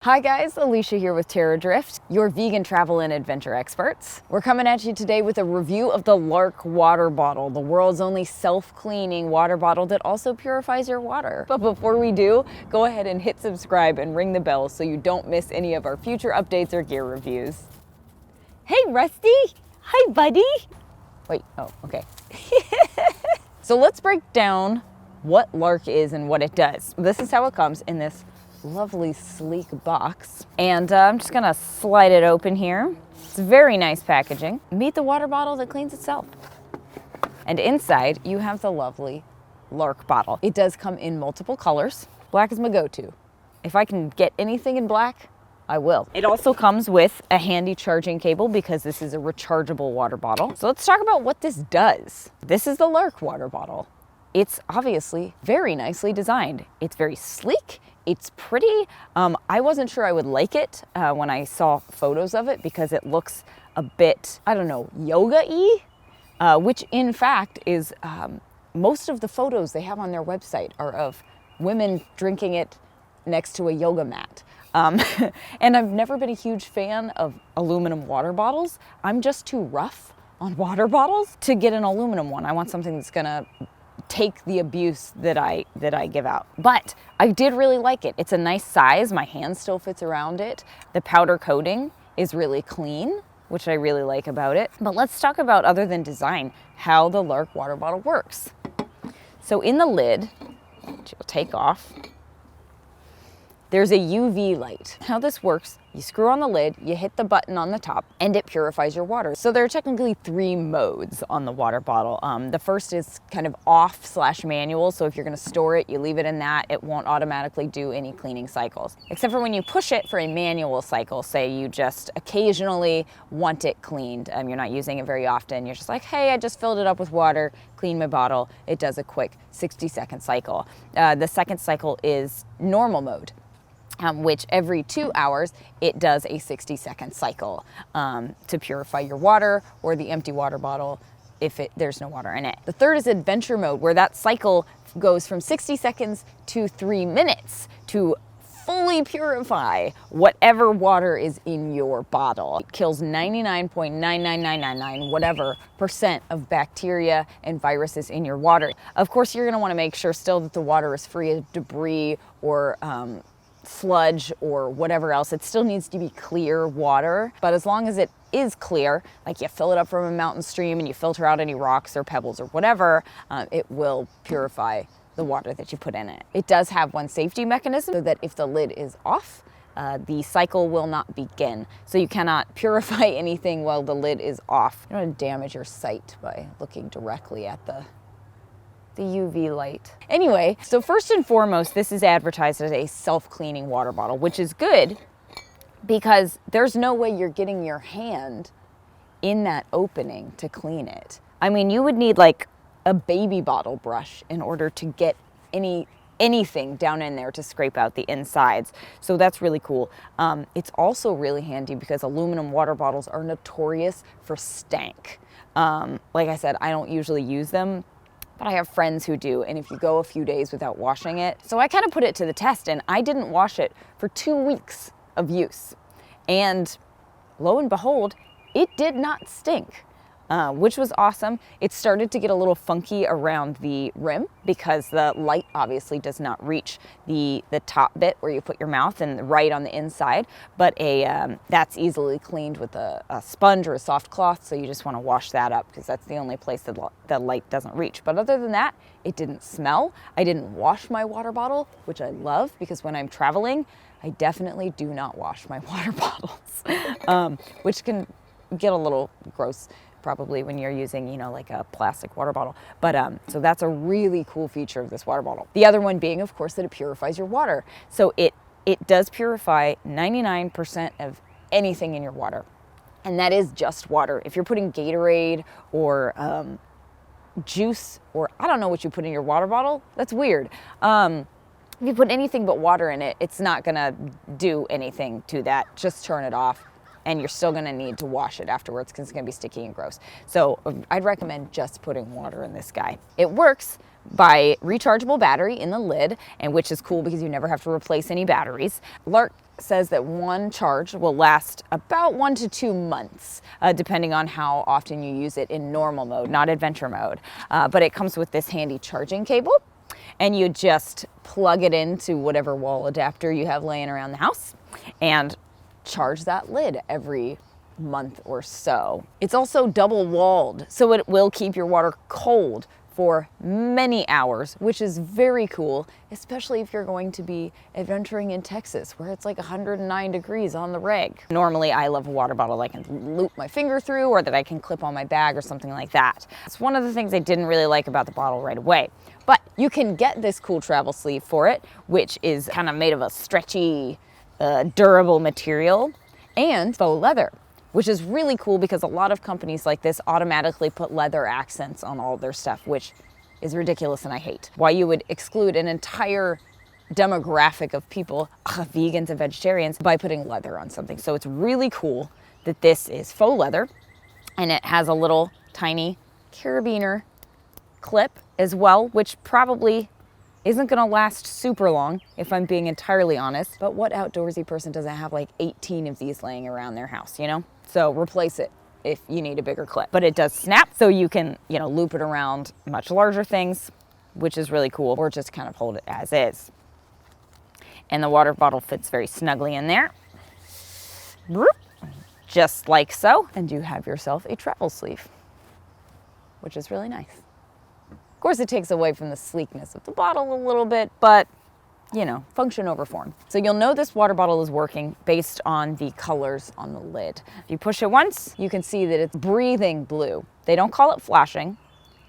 Hi guys, Alicia here with Terradrift, your vegan travel and adventure experts. We're coming at you today with a review of the Larq water bottle, the world's only self-cleaning water bottle that also purifies your water. But before we do, go ahead and hit subscribe and ring the bell so you don't miss any of our future updates or gear reviews. Hey Rusty! Hi buddy! Wait, oh, okay. So let's break down what Larq is and what it does. This is how it comes in this lovely sleek box, and I'm just gonna slide it open here. It's very nice packaging. Meet the water bottle that cleans itself. And inside you have the lovely Larq bottle. It does come in multiple colors. Black is my go-to. If I can get anything in black, I will. It also comes with a handy charging cable because this is a rechargeable water bottle. So let's talk about what this does. This is the Larq water bottle. It's obviously very nicely designed. It's very sleek. It's pretty. I wasn't sure I would like it when I saw photos of it because it looks a bit, I don't know, yoga-y, which in fact is most of the photos they have on their website are of women drinking it next to a yoga mat. And I've never been a huge fan of aluminum water bottles. I'm just too rough on water bottles to get an aluminum one. I want something that's gonna take the abuse that I give out. But I did really like it. It's a nice size. My hand still fits around it. The powder coating is really clean, which I really like about it. But let's talk about, other than design, how the Larq water bottle works. So in the lid, which you'll take off, there's a UV light. How this works, you screw on the lid, you hit the button on the top, and it purifies your water. So there are technically 3 modes on the water bottle. The first is kind of off/manual, so if you're gonna store it, you leave it in that, it won't automatically do any cleaning cycles. Except for when you push it for a manual cycle, say you just occasionally want it cleaned, you're not using it very often, you're just like, hey, I just filled it up with water, clean my bottle, it does a quick 60-second cycle. The second cycle is normal mode. Which every 2 hours, it does a 60-second cycle to purify your water or the empty water bottle if there's no water in it. The third is adventure mode, where that cycle goes from 60 seconds to 3 minutes to fully purify whatever water is in your bottle. It kills 99.99999 whatever % of bacteria and viruses in your water. Of course, you're gonna wanna make sure still that the water is free of debris or sludge or whatever else. It still needs to be clear water, but as long as it is clear, like you fill it up from a mountain stream and you filter out any rocks or pebbles or whatever, it will purify the water that you put in it. It does have one safety mechanism so that if the lid is off, the cycle will not begin. So you cannot purify anything while the lid is off. You don't want to damage your sight by looking directly at the UV light. Anyway, so first and foremost, this is advertised as a self-cleaning water bottle, which is good because there's no way you're getting your hand in that opening to clean it. I mean, you would need like a baby bottle brush in order to get anything down in there to scrape out the insides. So that's really cool. It's also really handy because aluminum water bottles are notorious for stank. Like I said, I don't usually use them, but I have friends who do, and if you go a few days without washing it. So I kind of put it to the test, and I didn't wash it for 2 weeks of use. And lo and behold, it did not stink, which was awesome. It started to get a little funky around the rim because the light obviously does not reach the top bit where you put your mouth and right on the inside, but that's easily cleaned with a sponge or a soft cloth, so you just want to wash that up because that's the only place that the light doesn't reach. But other than that, it didn't smell. I didn't wash my water bottle, which I love because when I'm traveling, I definitely do not wash my water bottles, which can get a little gross probably when you're using, you know, like a plastic water bottle. But so that's a really cool feature of this water bottle. The other one being, of course, that it purifies your water. So it does purify 99% of anything in your water. And that is just water. If you're putting Gatorade or juice, or I don't know what you put in your water bottle, that's weird. If you put anything but water in it, it's not gonna do anything to that. Just turn it off. And you're still gonna need to wash it afterwards because it's gonna be sticky and gross. So I'd recommend just putting water in this guy. It works by rechargeable battery in the lid, and which is cool because you never have to replace any batteries. Larq says that one charge will last about 1 to 2 months, depending on how often you use it in normal mode, not adventure mode. But it comes with this handy charging cable, and you just plug it into whatever wall adapter you have laying around the house and charge that lid every month or so. It's also double walled, so it will keep your water cold for many hours, which is very cool, especially if you're going to be adventuring in Texas where it's like 109 degrees on the reg. Normally I love a water bottle I can loop my finger through or that I can clip on my bag or something like that. It's one of the things I didn't really like about the bottle right away. But you can get this cool travel sleeve for it, which is kind of made of a stretchy, durable material and faux leather, which is really cool because a lot of companies like this automatically put leather accents on all their stuff, which is ridiculous and I hate. Why you would exclude an entire demographic of people, vegans and vegetarians, by putting leather on something. So it's really cool that this is faux leather, and it has a little tiny carabiner clip as well, which probably isn't gonna last super long, if I'm being entirely honest. But what outdoorsy person doesn't have like 18 of these laying around their house, you know? So replace it if you need a bigger clip. But it does snap, so you can, you know, loop it around much larger things, which is really cool, or just kind of hold it as is. And the water bottle fits very snugly in there. Just like so. And you have yourself a travel sleeve, which is really nice. Of course, it takes away from the sleekness of the bottle a little bit, but you know, function over form. So you'll know this water bottle is working based on the colors on the lid. If you push it once, you can see that it's breathing blue. They don't call it flashing,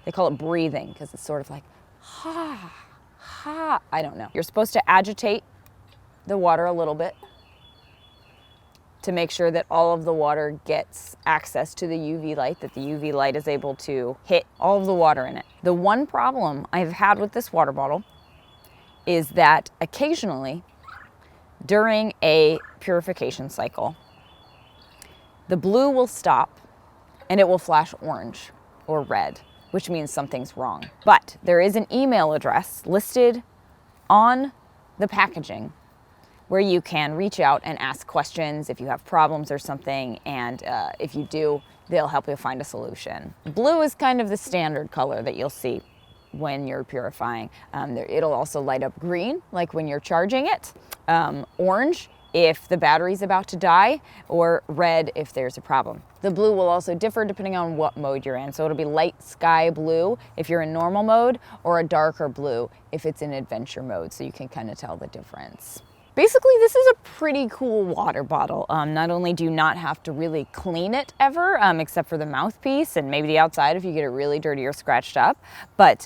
they call it breathing because it's sort of like, ha, ha, I don't know. You're supposed to agitate the water a little bit to make sure that all of the water gets access to the UV light, that the UV light is able to hit all of the water in it. The one problem I've had with this water bottle is that occasionally during a purification cycle, the blue will stop and it will flash orange or red, which means something's wrong. But there is an email address listed on the packaging where you can reach out and ask questions if you have problems or something, and if you do, they'll help you find a solution. Blue is kind of the standard color that you'll see when you're purifying. It'll also light up green, like when you're charging it, orange if the battery's about to die, or red if there's a problem. The blue will also differ depending on what mode you're in. So it'll be light sky blue if you're in normal mode, or a darker blue if it's in adventure mode, so you can kind of tell the difference. Basically, this is a pretty cool water bottle. Not only do you not have to really clean it ever, except for the mouthpiece and maybe the outside if you get it really dirty or scratched up, but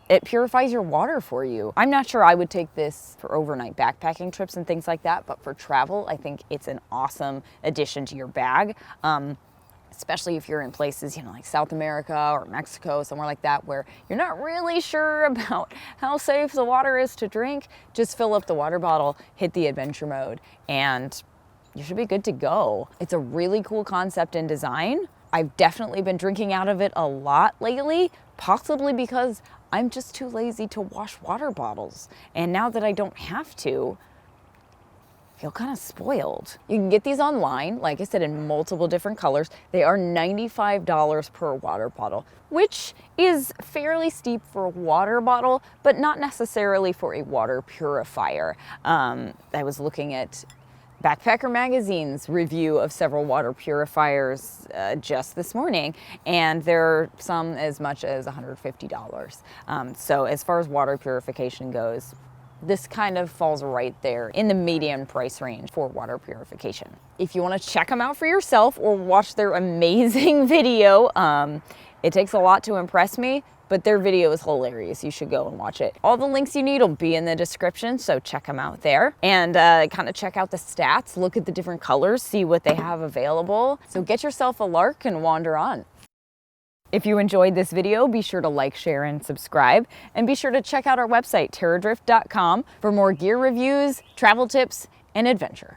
it purifies your water for you. I'm not sure I would take this for overnight backpacking trips and things like that, but for travel, I think it's an awesome addition to your bag. Especially if you're in places, you know, like South America or Mexico, somewhere like that, where you're not really sure about how safe the water is to drink. Just fill up the water bottle, hit the adventure mode, and you should be good to go. It's a really cool concept and design. I've definitely been drinking out of it a lot lately, possibly because I'm just too lazy to wash water bottles. And now that I don't have to, I feel kind of spoiled. You can get these online, like I said, in multiple different colors. They are $95 per water bottle, which is fairly steep for a water bottle, but not necessarily for a water purifier. I was looking at Backpacker Magazine's review of several water purifiers just this morning, and there are some as much as $150. So as far as water purification goes, this kind of falls right there in the median price range for water purification. If you want to check them out for yourself or watch their amazing video, it takes a lot to impress me, but their video is hilarious. You should go and watch it. All the links you need will be in the description, so check them out there. And kind of check out the stats, look at the different colors, see what they have available. So get yourself a Larq and wander on. If you enjoyed this video, be sure to like, share, and subscribe. And be sure to check out our website, terradrift.com, for more gear reviews, travel tips, and adventure.